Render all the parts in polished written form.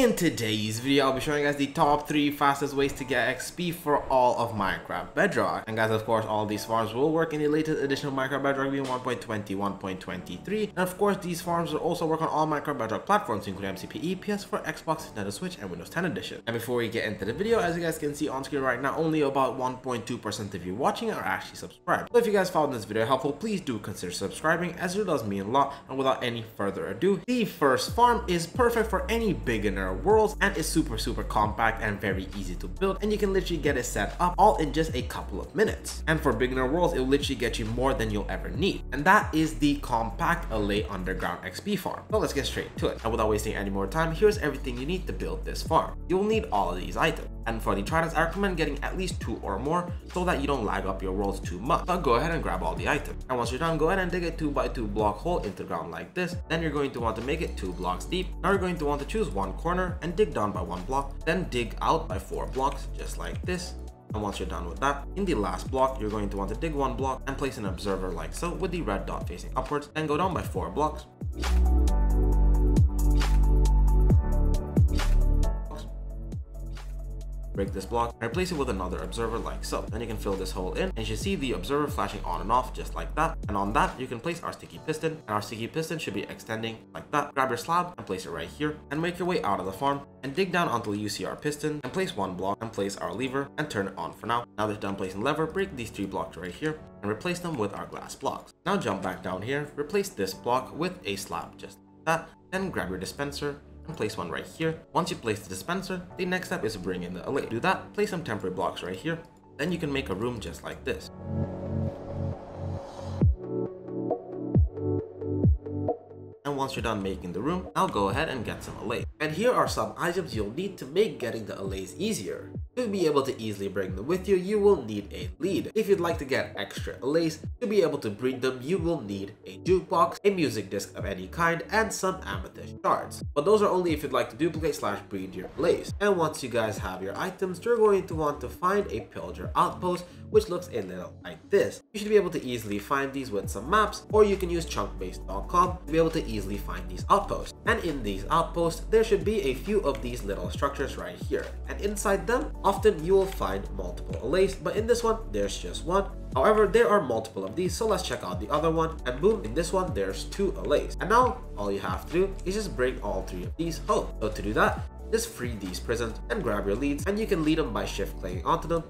In today's video, I'll be showing you guys the top 3 fastest ways to get XP for all of Minecraft Bedrock. And guys, of course, all of these farms will work in the latest edition of Minecraft Bedrock being 1.20, 1.23. And of course, these farms will also work on all Minecraft Bedrock platforms, including MCPE, PS4, Xbox, Nintendo Switch, and Windows 10 edition. And before we get into the video, as you guys can see on screen right now, only about 1.2% of you watching it are actually subscribed. So if you guys found this video helpful, please do consider subscribing, as it does mean a lot. And without any further ado, the first farm is perfect for any beginner worlds and is super compact and very easy to build, and you can literally get it set up all in just a couple of minutes. And for beginner worlds, it will literally get you more than you'll ever need, and that is the compact Allay underground XP farm. So let's get straight to it, and without wasting any more time, here's everything you need to build this farm. You'll need all of these items, and for the tridents, I recommend getting at least 2 or more so that you don't lag up your worlds too much. But go ahead and grab all the items, and once you're done, go ahead and dig a 2x2 block hole into the ground like this. Then you're going to want to make it 2 blocks deep. Now you're going to want to choose one corner and dig down by 1 block, then dig out by 4 blocks just like this. And once you're done with that, in the last block, you're going to want to dig 1 block and place an observer like so with the red dot facing upwards, then go down by 4 blocks. Break this block and replace it with another observer like so. Then you can fill this hole in, and you should see the observer flashing on and off just like that. And on that, you can place our sticky piston, and our sticky piston should be extending like that. Grab your slab and place it right here, and make your way out of the farm and dig down until you see our piston, and place 1 block and place our lever and turn it on for now. Now that you're done placing lever, break these 3 blocks right here and replace them with our glass blocks. Now jump back down here, replace this block with a slab just like that, then grab your dispenser and place one right here. Once you place the dispenser, the next step is to bring in the Allay. To do that, place some temporary blocks right here. Then you can make a room just like this. And once you're done making the room, now go ahead and get some Allay. And here are some items you'll need to make getting the Allays easier. To be able to easily bring them with you, you will need a lead. If you'd like to get extra Allays, to be able to breed them, you will need a jukebox, a music disc of any kind, and some amethyst shards. But those are only if you'd like to duplicate / breed your Allays. And once you guys have your items, you're going to want to find a pillager outpost, which looks a little like this. You should be able to easily find these with some maps, or you can use chunkbase.com to be able to easily find these outposts. And in these outposts, there should be a few of these little structures right here. And inside them, often you will find multiple Allays, but in this one, there's just one. However, there are multiple of these, so let's check out the other one, and boom, in this one, there's 2 Allays. And now, all you have to do is just bring all 3 of these home. So to do that, just free these prisons and grab your leads, and you can lead them by shift-clicking onto them.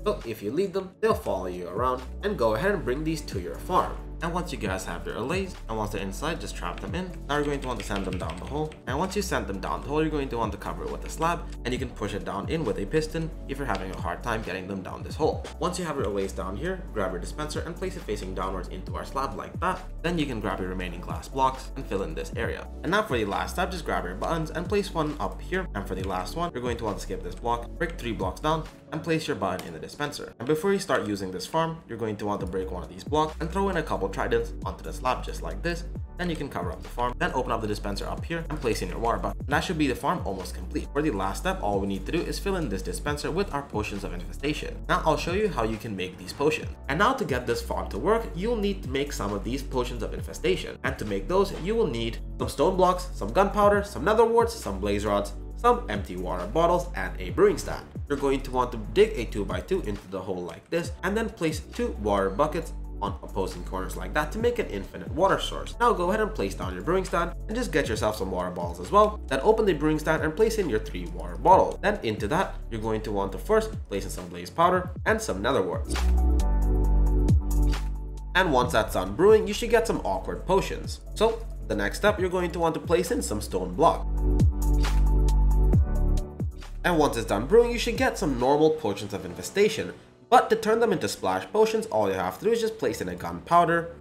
So if you lead them, they'll follow you around, and go ahead and bring these to your farm. And once you guys have your Allays, and once they're inside, just trap them in. Now you're going to want to send them down the hole. And once you send them down the hole, you're going to want to cover it with a slab, and you can push it down in with a piston if you're having a hard time getting them down this hole. Once you have your Allays down here, grab your dispenser and place it facing downwards into our slab like that. Then you can grab your remaining glass blocks and fill in this area. And now for the last step, just grab your buttons and place one up here. And for the last one, you're going to want to skip this block, break 3 blocks down, and place your button in the dispenser. And before you start using this farm, you're going to want to break one of these blocks and throw in a couple tridents onto the slab just like this. Then you can cover up the farm, then open up the dispenser up here and place in your water bucket. And that should be the farm almost complete. For the last step, all we need to do is fill in this dispenser with our potions of infestation. Now I'll show you how you can make these potions. And now to get this farm to work, you'll need to make some of these potions of infestation. And to make those, you will need some stone blocks, some gunpowder, some nether warts, some blaze rods, some empty water bottles, and a brewing stand. You're going to want to dig a 2x2 into the hole like this, and then place 2 water buckets on opposing corners like that to make an infinite water source. Now go ahead and place down your brewing stand and just get yourself some water bottles as well. Then open the brewing stand and place in your 3 water bottles. Then into that, you're going to want to first place in some blaze powder and some nether warts. And once that's done brewing, you should get some awkward potions. So the next step, you're going to want to place in some stone block. And once it's done brewing, you should get some normal potions of infestation. But to turn them into splash potions, all you have to do is just place in a gunpowder.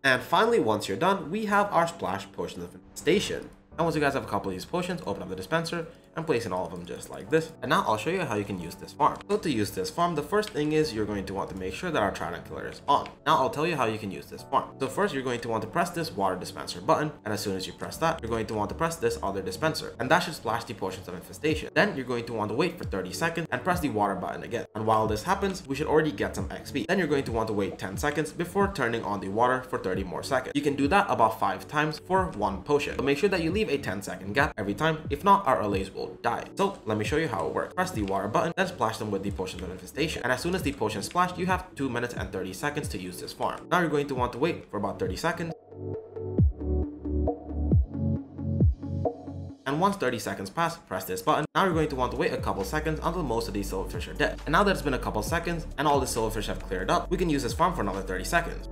And finally, once you're done, we have our splash potions of infestation. And once you guys have a couple of these potions, open up the dispenser and placing all of them just like this. And now I'll show you how you can use this farm. So to use this farm, the first thing is you're going to want to make sure that our trident killer is on. Now I'll tell you how you can use this farm. So first you're going to want to press this water dispenser button, and as soon as you press that, you're going to want to press this other dispenser, and that should splash the potions of infestation. Then you're going to want to wait for 30 seconds and press the water button again. And while this happens, we should already get some XP. Then you're going to want to wait 10 seconds before turning on the water for 30 more seconds. You can do that about 5 times for one potion. So make sure that you leave a 10-second gap every time. If not, our allays will die. So let me show you how it works. Press the water button, then splash them with the potions of infestation. And as soon as the potion is splashed, you have 2 minutes and 30 seconds to use this farm. Now you're going to want to wait for about 30 seconds. And once 30 seconds pass, press this button. Now you're going to want to wait a couple seconds until most of these silverfish are dead. And now that it's been a couple seconds and all the silverfish have cleared up, we can use this farm for another 30 seconds.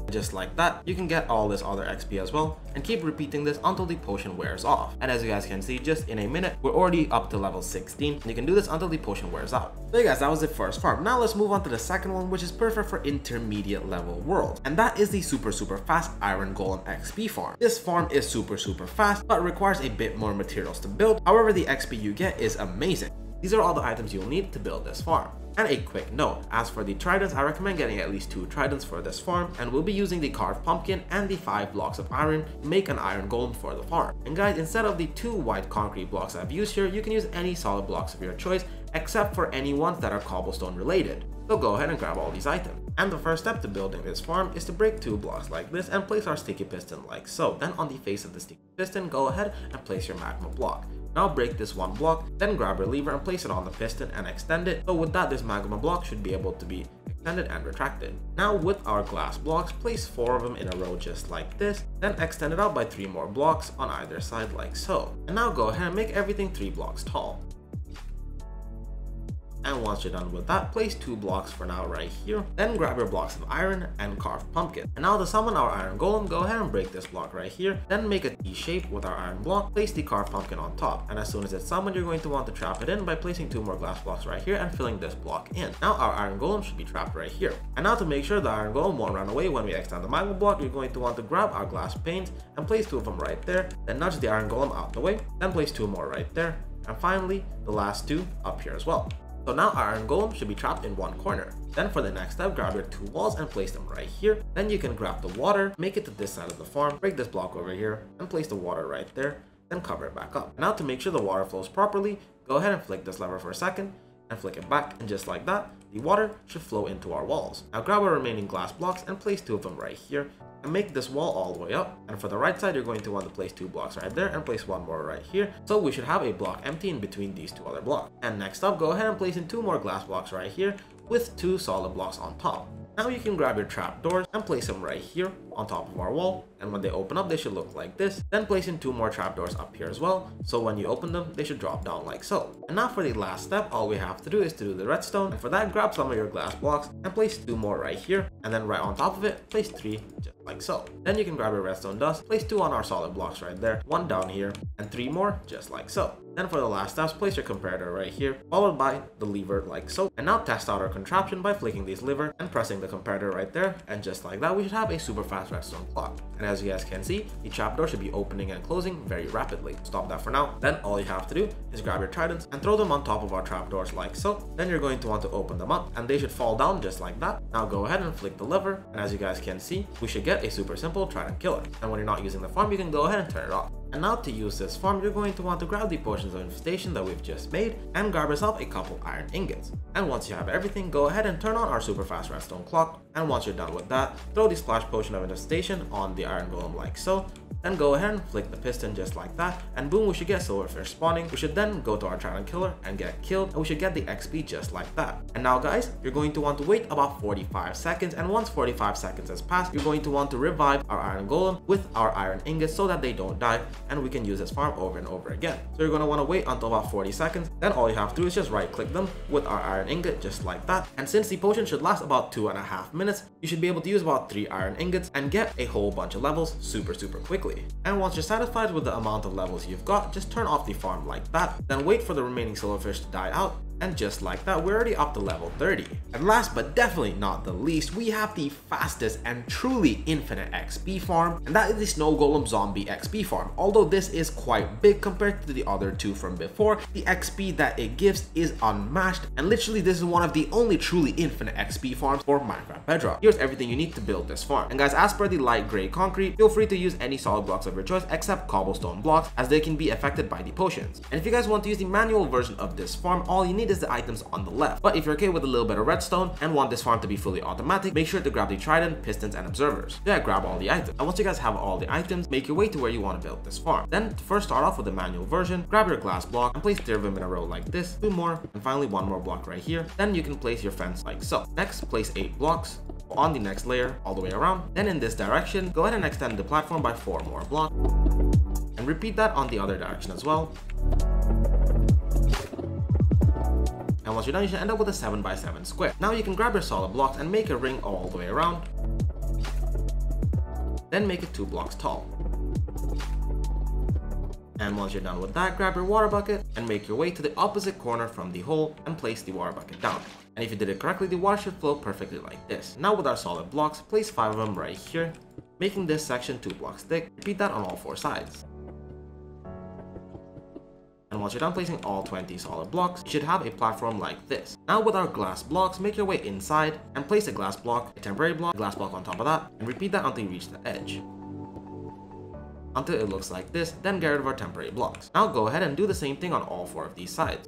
Just like that, you can get all this other XP as well, and keep repeating this until the potion wears off. And as you guys can see, just in a minute, we're already up to level 16, and you can do this until the potion wears out. So guys, that was the first farm. Now let's move on to the second one, which is perfect for intermediate level worlds, and that is the super fast Iron Golem XP farm. This farm is super fast, but requires a bit more materials to build. However, the XP you get is amazing. These are all the items you'll need to build this farm. And a quick note, as for the tridents, I recommend getting at least 2 tridents for this farm, and we'll be using the carved pumpkin and the 5 blocks of iron to make an iron golem for the farm. And guys, instead of the 2 white concrete blocks I've used here, you can use any solid blocks of your choice, except for any ones that are cobblestone related. So go ahead and grab all these items. And the first step to building this farm is to break 2 blocks like this and place our sticky piston like so. Then on the face of the sticky piston, go ahead and place your magma block. Now break this 1 block, then grab your lever and place it on the piston and extend it. So with that, this magma block should be able to be extended and retracted. Now with our glass blocks, place 4 of them in a row just like this, then extend it out by 3 more blocks on either side like so. And now go ahead and make everything 3 blocks tall. And once you're done with that, place 2 blocks for now right here. Then grab your blocks of iron and carved pumpkin. And now to summon our iron golem, go ahead and break this block right here. Then make a T shape with our iron block. Place the carved pumpkin on top. And as soon as it's summoned, you're going to want to trap it in by placing 2 more glass blocks right here and filling this block in. Now our iron golem should be trapped right here. And now to make sure the iron golem won't run away when we extend the magma block, you're going to want to grab our glass panes and place 2 of them right there. Then nudge the iron golem out the way. Then place 2 more right there. And finally, the last 2 up here as well. So now our iron golem should be trapped in 1 corner. Then for the next step, grab your 2 walls and place them right here. Then you can grab the water, make it to this side of the farm, break this block over here, and place the water right there, then cover it back up. And now to make sure the water flows properly, go ahead and flick this lever for a second, and flick it back, and just like that, the water should flow into our walls. Now grab our remaining glass blocks and place 2 of them right here, and make this wall all the way up. And for the right side, you're going to want to place 2 blocks right there and place 1 more right here. So we should have a block empty in between these 2 other blocks. And next up, go ahead and place in 2 more glass blocks right here with 2 solid blocks on top. Now you can grab your trap doors and place them right here on top of our wall, and when they open up they should look like this. Then place in 2 more trapdoors up here as well, so when you open them they should drop down like so. And now for the last step, all we have to do is to do the redstone, and for that grab some of your glass blocks and place 2 more right here, and then right on top of it place 3 just like so. Then you can grab your redstone dust, place 2 on our solid blocks right there, 1 down here, and 3 more just like so. Then for the last steps, place your comparator right here, followed by the lever like so. And now test out our contraption by flicking this lever and pressing the comparator right there, and just like that we should have a super fast redstone clock. And as you guys can see, the trapdoor should be opening and closing very rapidly. Stop that for now. Then all you have to do is grab your tridents and throw them on top of our trapdoors like so. Then you're going to want to open them up and they should fall down just like that. Now go ahead and flick the lever, and as you guys can see, we should get a super simple trident killer. And when you're not using the farm, you can go ahead and turn it off. And now to use this farm, you're going to want to grab the potions of infestation that we've just made and grab yourself a couple iron ingots. And once you have everything, go ahead and turn on our super fast redstone clock. And once you're done with that, throw the splash potion of infestation on the iron golem like so. Then go ahead and flick the piston just like that, and boom, we should get silverfish spawning. We should then go to our trident killer and get killed, and we should get the XP just like that. And now guys, you're going to want to wait about 45 seconds, and once 45 seconds has passed, you're going to want to revive our iron golem with our iron ingots so that they don't die, and we can use this farm over and over again. So you're going to want to wait until about 40 seconds, then all you have to do is just right click them with our iron ingot just like that. And since the potion should last about 2.5 minutes, you should be able to use about 3 iron ingots and get a whole bunch of levels super quickly. And once you're satisfied with the amount of levels you've got, just turn off the farm like that, then wait for the remaining silverfish to die out, And just like that, we're already up to level 30. And last but definitely not the least, we have the fastest and truly infinite XP farm, and that is the Snow Golem Zombie XP farm. Although this is quite big compared to the other two from before, the XP that it gives is unmatched, and literally this is one of the only truly infinite XP farms for Minecraft Bedrock. Here's everything you need to build this farm. And guys, as per the light gray concrete, feel free to use any solid blocks of your choice except cobblestone blocks, as they can be affected by the potions. And if you guys want to use the manual version of this farm, all you need is the items on the left. But if you're okay with a little bit of redstone and want this farm to be fully automatic, make sure to grab the trident, pistons, and observers. Yeah, grab all the items. And once you guys have all the items, make your way to where you want to build this farm. Then to first start off with the manual version, grab your glass block and place 3 of them in a row like this, 2 more, and finally 1 more block right here. Then you can place your fence like so. Next, place 8 blocks on the next layer all the way around. Then in this direction, go ahead and extend the platform by 4 more blocks. And repeat that on the other direction as well. And once you're done, you should end up with a 7x7 square. Now you can grab your solid blocks and make a ring all the way around. Then make it 2 blocks tall. And once you're done with that, grab your water bucket and make your way to the opposite corner from the hole and place the water bucket down. And if you did it correctly, the water should flow perfectly like this. Now with our solid blocks, place 5 of them right here, making this section 2 blocks thick. Repeat that on all 4 sides. And once you're done placing all 20 solid blocks, you should have a platform like this. Now with our glass blocks, make your way inside and place a glass block, a temporary block, a glass block on top of that, and repeat that until you reach the edge. Until it looks like this, then get rid of our temporary blocks. Now go ahead and do the same thing on all 4 of these sides.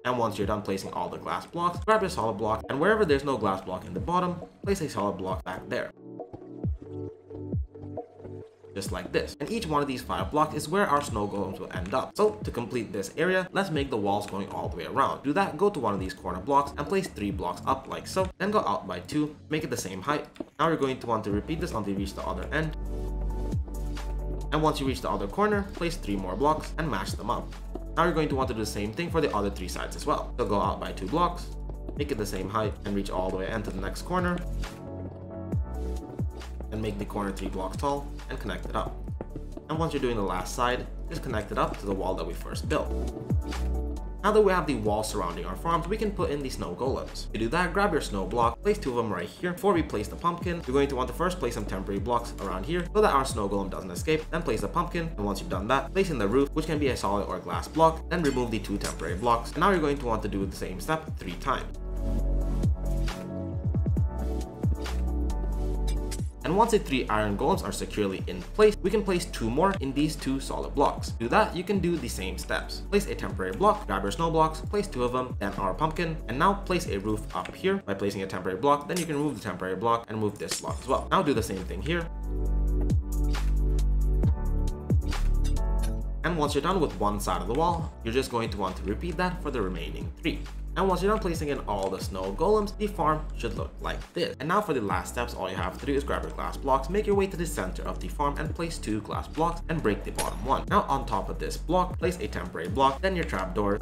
And once you're done placing all the glass blocks, grab your solid block, and wherever there's no glass block in the bottom, place a solid block back there. Just like this. And each one of these 5 blocks is where our snow golems will end up. So to complete this area, let's make the walls going all the way around. Do that, go to one of these corner blocks and place 3 blocks up like so, then go out by 2, make it the same height. Now you're going to want to repeat this until you reach the other end. And once you reach the other corner, place 3 more blocks and match them up. Now you're going to want to do the same thing for the other 3 sides as well. So go out by 2 blocks, make it the same height, and reach all the way into the next corner. And make the corner 3 blocks tall and connect it up. And once you're doing the last side, just connect it up to the wall that we first built. Now that we have the wall surrounding our farms, we can put in the snow golems. To do that, grab your snow block, place 2 of them right here. Before we place the pumpkin, you're going to want to first place some temporary blocks around here so that our snow golem doesn't escape. Then place the pumpkin, and once you've done that, place in the roof, which can be a solid or glass block. Then remove the 2 temporary blocks. And now you're going to want to do the same step 3 times. And once the 3 iron golems are securely in place, we can place 2 more in these 2 solid blocks. To do that, you can do the same steps. Place a temporary block, grab your snow blocks, place 2 of them, then our pumpkin, and now place a roof up here by placing a temporary block. Then you can remove the temporary block and move this block as well. Now do the same thing here. And once you're done with one side of the wall, you're just going to want to repeat that for the remaining 3. And once you're done placing in all the snow golems, the farm should look like this. And now for the last steps, all you have to do is grab your glass blocks, make your way to the center of the farm and place 2 glass blocks and break the bottom one. Now on top of this block, place a temporary block, then your trapdoor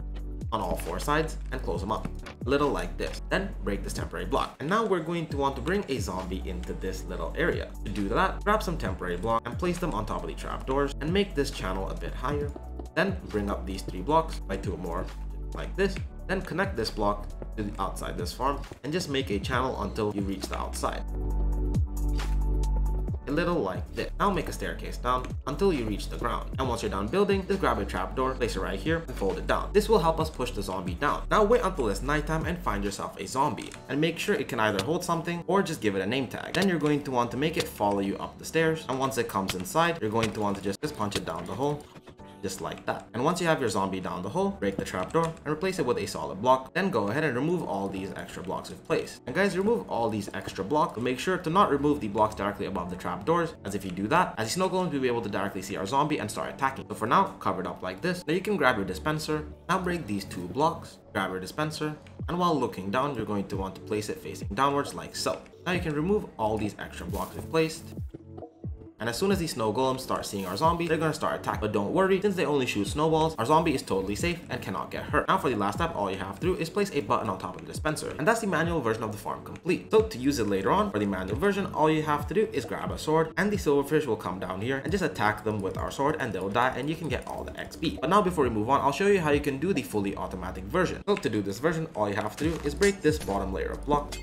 on all 4 sides and close them up, a little like this. Then break this temporary block. And now we're going to want to bring a zombie into this little area. To do that, grab some temporary blocks and place them on top of the trapdoors and make this channel a bit higher. Then bring up these 3 blocks by 2 more like this. Then connect this block to the outside this farm and just make a channel until you reach the outside. A little like this. Now make a staircase down until you reach the ground. And once you're done building, just grab a trapdoor, place it right here, and fold it down. This will help us push the zombie down. Now wait until it's nighttime and find yourself a zombie. And make sure it can either hold something or just give it a name tag. Then you're going to want to make it follow you up the stairs. And once it comes inside, you're going to want to just punch it down the hole. Just like that. And once you have your zombie down the hole, break the trapdoor and replace it with a solid block. Then go ahead and remove all these extra blocks we've placed. And guys, remove all these extra blocks, but make sure to not remove the blocks directly above the trapdoors, as if you do that, as the snow golems will be able to directly see our zombie and start attacking. So for now, cover it up like this. Now you can grab your dispenser. Now break these 2 blocks, grab your dispenser, and while looking down, you're going to want to place it facing downwards like so. Now you can remove all these extra blocks we've placed. And as soon as these snow golems start seeing our zombie, they're gonna start attacking. But don't worry, since they only shoot snowballs, our zombie is totally safe and cannot get hurt. Now for the last step, all you have to do is place a button on top of the dispenser. And that's the manual version of the farm complete. So to use it later on, for the manual version, all you have to do is grab a sword, and the silverfish will come down here and just attack them with our sword, and they'll die, and you can get all the XP. But now before we move on, I'll show you how you can do the fully automatic version. So to do this version, all you have to do is break this bottom layer of block,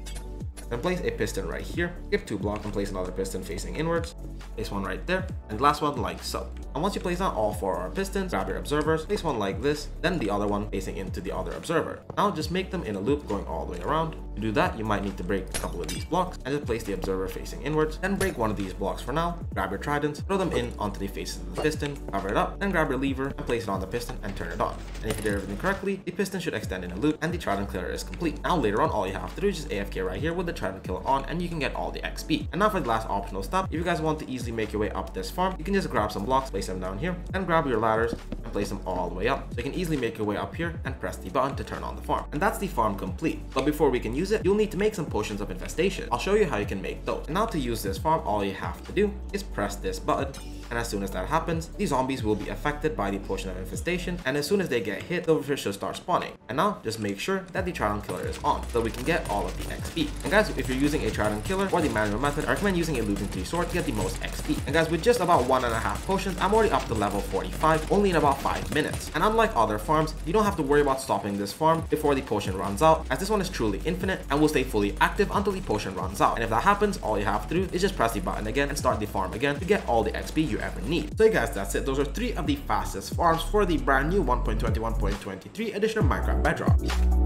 then place a piston right here, skip 2 blocks and place another piston facing inwards, place one right there, and last one like so. And once you place down all 4 of our pistons, grab your observers, place one like this, then the other one facing into the other observer. Now just make them in a loop going all the way around. To do that, you might need to break a couple of these blocks and just place the observer facing inwards, then break one of these blocks for now, grab your tridents, throw them in onto the faces of the piston, cover it up, then grab your lever and place it on the piston and turn it on. And if you did everything correctly, the piston should extend in a loop and the trident killer is complete. Now later on, all you have to do is just AFK right here with the trident killer on, and you can get all the XP. And now for the last optional step, if you guys want to easily make your way up this farm, you can just grab some blocks, place them down here, and grab your ladders and place them all the way up. So you can easily make your way up here and press the button to turn on the farm. And that's the farm complete. But before we can use it, you'll need to make some potions of infestation. I'll show you how you can make those. And now to use this farm, all you have to do is press this button. And as soon as that happens, the zombies will be affected by the potion of infestation, and as soon as they get hit, silverfish should start spawning. And now, just make sure that the trident killer is on, so we can get all of the XP. And guys, if you're using a trident killer or the manual method, I recommend using a looting tree sword to get the most XP. And guys, with just about 1.5 potions, I'm already up to level 45, only in about 5 minutes. And unlike other farms, you don't have to worry about stopping this farm before the potion runs out, as this one is truly infinite and will stay fully active until the potion runs out. And if that happens, all you have to do is just press the button again and start the farm again to get all the XP you ever need. So guys, that's it. Those are 3 of the fastest farms for the brand new 1.21.23 edition of Minecraft Bedrock.